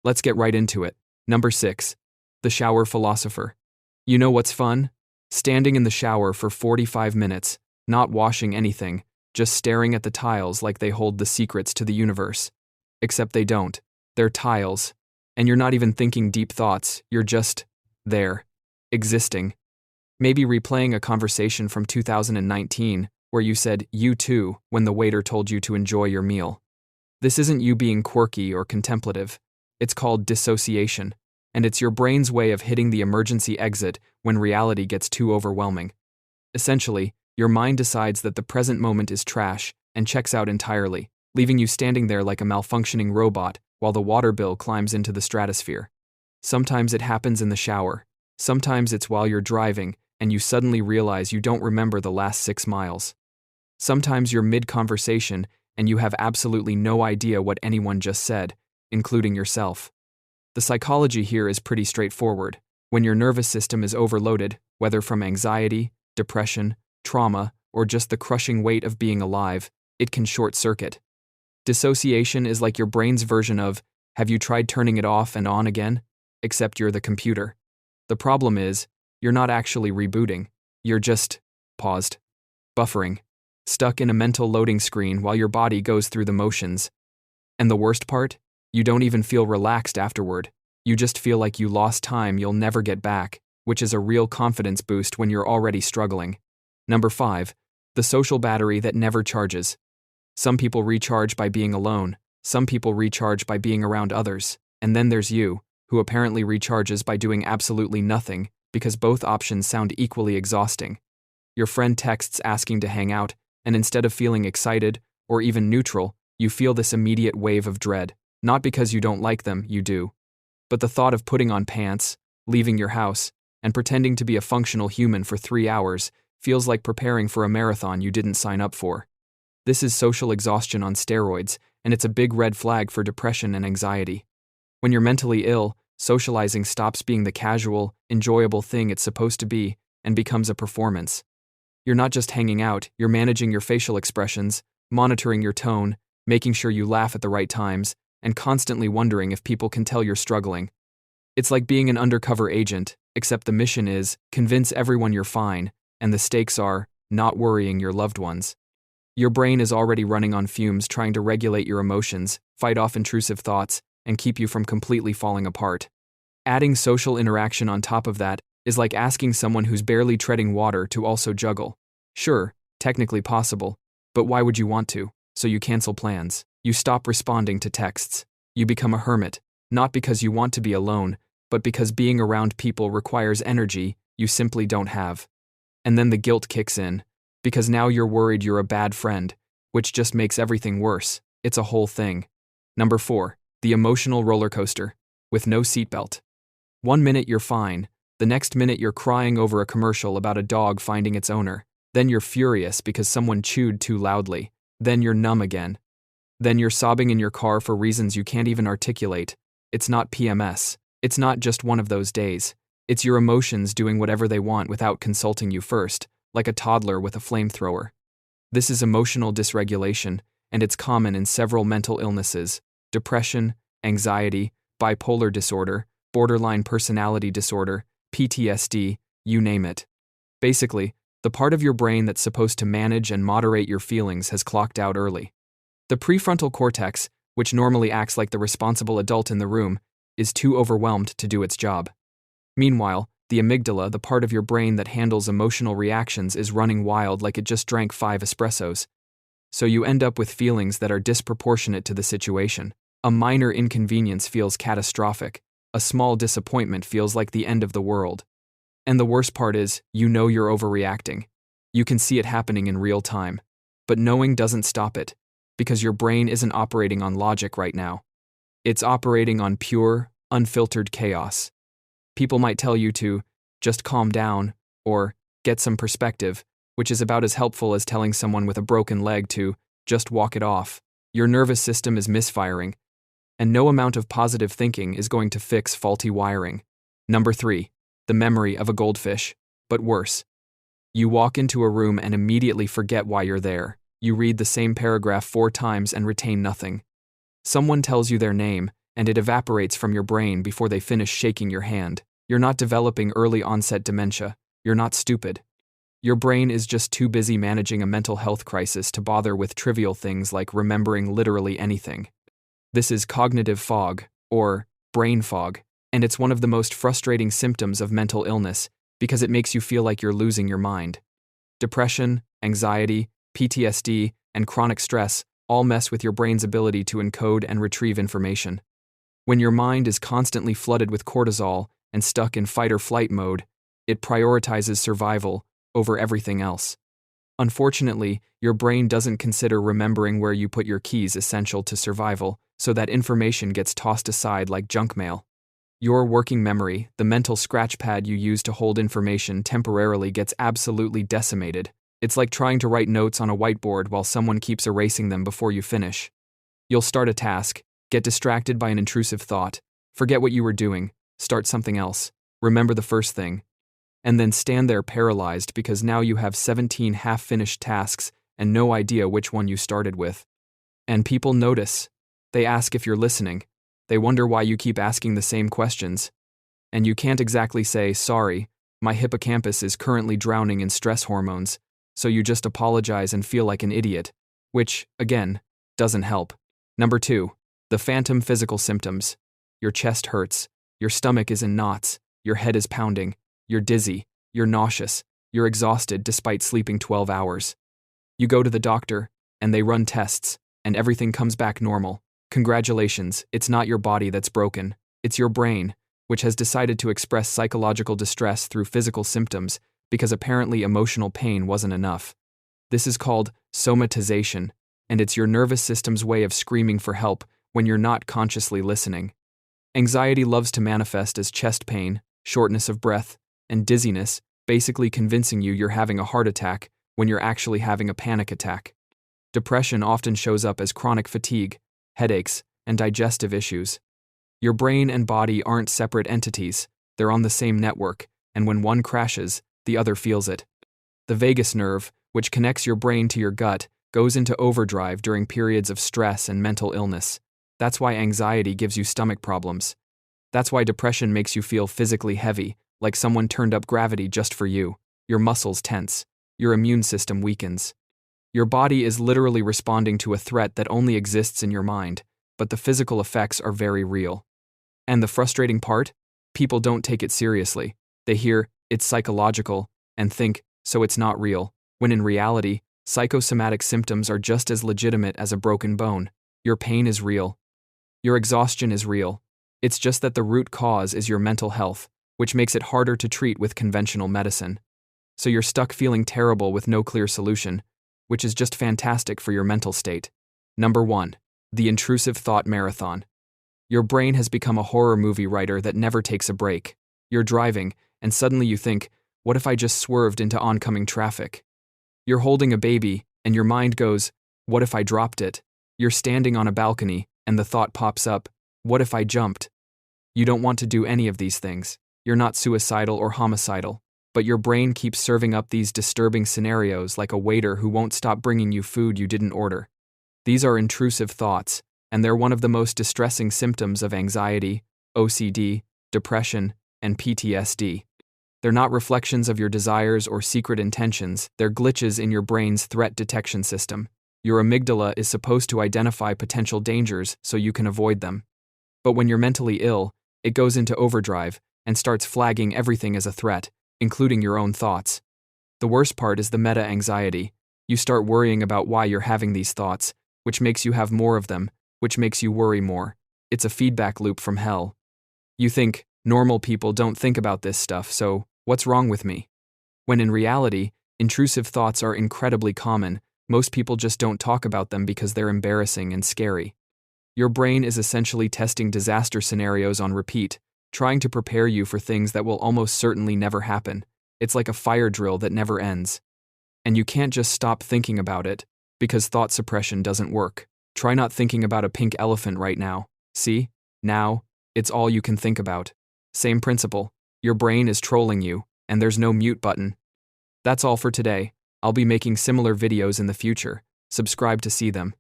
Let's get right into it. Number 6. The Shower Philosopher. You know what's fun? Standing in the shower for 45 minutes, not washing anything, just staring at the tiles like they hold the secrets to the universe. Except they don't. They're tiles. And you're not even thinking deep thoughts, you're just there, existing. Maybe replaying a conversation from 2019 where you said "you too" when the waiter told you to enjoy your meal. This isn't you being quirky or contemplative. It's called dissociation, and it's your brain's way of hitting the emergency exit when reality gets too overwhelming. Essentially, your mind decides that the present moment is trash and checks out entirely, leaving you standing there like a malfunctioning robot while the water bill climbs into the stratosphere. Sometimes it happens in the shower. Sometimes it's while you're driving and you suddenly realize you don't remember the last 6 miles. Sometimes you're mid-conversation and you have absolutely no idea what anyone just said, including yourself. The psychology here is pretty straightforward. When your nervous system is overloaded, whether from anxiety, depression, trauma, or just the crushing weight of being alive, it can short-circuit. Dissociation is like your brain's version of, have you tried turning it off and on again? Except you're the computer. The problem is, you're not actually rebooting. You're just paused, buffering, stuck in a mental loading screen while your body goes through the motions. And the worst part? You don't even feel relaxed afterward. You just feel like you lost time you'll never get back, which is a real confidence boost when you're already struggling. Number 5. The social battery that never charges. Some people recharge by being alone, some people recharge by being around others, and then there's you, who apparently recharges by doing absolutely nothing, because both options sound equally exhausting. Your friend texts asking to hang out, and instead of feeling excited, or even neutral, you feel this immediate wave of dread. Not because you don't like them, you do. But the thought of putting on pants, leaving your house, and pretending to be a functional human for 3 hours feels like preparing for a marathon you didn't sign up for. This is social exhaustion on steroids, and it's a big red flag for depression and anxiety. When you're mentally ill, socializing stops being the casual, enjoyable thing it's supposed to be and becomes a performance. You're not just hanging out, you're managing your facial expressions, monitoring your tone, making sure you laugh at the right times, and constantly wondering if people can tell you're struggling. It's like being an undercover agent, except the mission is, convince everyone you're fine, and the stakes are, not worrying your loved ones. Your brain is already running on fumes trying to regulate your emotions, fight off intrusive thoughts, and keep you from completely falling apart. Adding social interaction on top of that is like asking someone who's barely treading water to also juggle. Sure, technically possible, but why would you want to? So you cancel plans. You stop responding to texts. You become a hermit, not because you want to be alone, but because being around people requires energy you simply don't have. And then the guilt kicks in, because now you're worried you're a bad friend, which just makes everything worse. It's a whole thing. Number 4. The emotional rollercoaster, with no seatbelt. 1 minute you're fine, the next minute you're crying over a commercial about a dog finding its owner. Then you're furious because someone chewed too loudly. Then you're numb again. Then you're sobbing in your car for reasons you can't even articulate. It's not PMS. It's not just one of those days. It's your emotions doing whatever they want without consulting you first, like a toddler with a flamethrower. This is emotional dysregulation, and it's common in several mental illnesses: depression, anxiety, bipolar disorder, borderline personality disorder, PTSD, you name it. Basically, the part of your brain that's supposed to manage and moderate your feelings has clocked out early. The prefrontal cortex, which normally acts like the responsible adult in the room, is too overwhelmed to do its job. Meanwhile, the amygdala, the part of your brain that handles emotional reactions, is running wild like it just drank 5 espressos. So you end up with feelings that are disproportionate to the situation. A minor inconvenience feels catastrophic. A small disappointment feels like the end of the world. And the worst part is, you know you're overreacting. You can see it happening in real time. But knowing doesn't stop it, because your brain isn't operating on logic right now. It's operating on pure, unfiltered chaos. People might tell you to just calm down or get some perspective, which is about as helpful as telling someone with a broken leg to just walk it off. Your nervous system is misfiring, and no amount of positive thinking is going to fix faulty wiring. Number 3. The memory of a goldfish, but worse. You walk into a room and immediately forget why you're there. You read the same paragraph 4 times and retain nothing. Someone tells you their name, and it evaporates from your brain before they finish shaking your hand. You're not developing early onset dementia. You're not stupid. Your brain is just too busy managing a mental health crisis to bother with trivial things like remembering literally anything. This is cognitive fog, or brain fog, and it's one of the most frustrating symptoms of mental illness because it makes you feel like you're losing your mind. Depression, anxiety, PTSD, and chronic stress all mess with your brain's ability to encode and retrieve information. When your mind is constantly flooded with cortisol and stuck in fight or flight mode, it prioritizes survival over everything else. Unfortunately, your brain doesn't consider remembering where you put your keys essential to survival, so that information gets tossed aside like junk mail. Your working memory, the mental scratch pad you use to hold information, temporarily gets absolutely decimated. It's like trying to write notes on a whiteboard while someone keeps erasing them before you finish. You'll start a task, get distracted by an intrusive thought, forget what you were doing, start something else, remember the first thing, and then stand there paralyzed because now you have 17 half-finished tasks and no idea which one you started with. And people notice. They ask if you're listening. They wonder why you keep asking the same questions. And you can't exactly say, "Sorry, my hippocampus is currently drowning in stress hormones," so you just apologize and feel like an idiot, which, again, doesn't help. Number 2, the phantom physical symptoms. Your chest hurts, your stomach is in knots, your head is pounding, you're dizzy, you're nauseous, you're exhausted despite sleeping 12 hours. You go to the doctor, and they run tests, and everything comes back normal. Congratulations, it's not your body that's broken, it's your brain, which has decided to express psychological distress through physical symptoms because apparently emotional pain wasn't enough. This is called somatization, and it's your nervous system's way of screaming for help when you're not consciously listening. Anxiety loves to manifest as chest pain, shortness of breath, and dizziness, basically convincing you're having a heart attack when you're actually having a panic attack. Depression often shows up as chronic fatigue, headaches, and digestive issues. Your brain and body aren't separate entities, they're on the same network, and when one crashes, the other feels it. The vagus nerve, which connects your brain to your gut, goes into overdrive during periods of stress and mental illness. That's why anxiety gives you stomach problems. That's why depression makes you feel physically heavy, like someone turned up gravity just for you. Your muscles tense. Your immune system weakens. Your body is literally responding to a threat that only exists in your mind, but the physical effects are very real. And the frustrating part? People don't take it seriously. They hear, "It's psychological," and think, "So it's not real," when in reality, psychosomatic symptoms are just as legitimate as a broken bone. Your pain is real. Your exhaustion is real. It's just that the root cause is your mental health, which makes it harder to treat with conventional medicine. So you're stuck feeling terrible with no clear solution, which is just fantastic for your mental state. Number 1, the intrusive thought marathon. Your brain has become a horror movie writer that never takes a break. You're driving, and suddenly you think, "What if I just swerved into oncoming traffic?" You're holding a baby, and your mind goes, "What if I dropped it?" You're standing on a balcony, and the thought pops up, "What if I jumped?" You don't want to do any of these things. You're not suicidal or homicidal, but your brain keeps serving up these disturbing scenarios like a waiter who won't stop bringing you food you didn't order. These are intrusive thoughts, and they're one of the most distressing symptoms of anxiety, OCD, depression, and PTSD. They're not reflections of your desires or secret intentions, they're glitches in your brain's threat detection system. Your amygdala is supposed to identify potential dangers so you can avoid them. But when you're mentally ill, it goes into overdrive and starts flagging everything as a threat, including your own thoughts. The worst part is the meta-anxiety. You start worrying about why you're having these thoughts, which makes you have more of them, which makes you worry more. It's a feedback loop from hell. You think, normal people don't think about this stuff, so what's wrong with me? When in reality, intrusive thoughts are incredibly common. Most people just don't talk about them because they're embarrassing and scary. Your brain is essentially testing disaster scenarios on repeat, trying to prepare you for things that will almost certainly never happen. It's like a fire drill that never ends. And you can't just stop thinking about it, because thought suppression doesn't work. Try not thinking about a pink elephant right now. See? Now, it's all you can think about. Same principle. Your brain is trolling you, and there's no mute button. That's all for today. I'll be making similar videos in the future. Subscribe to see them.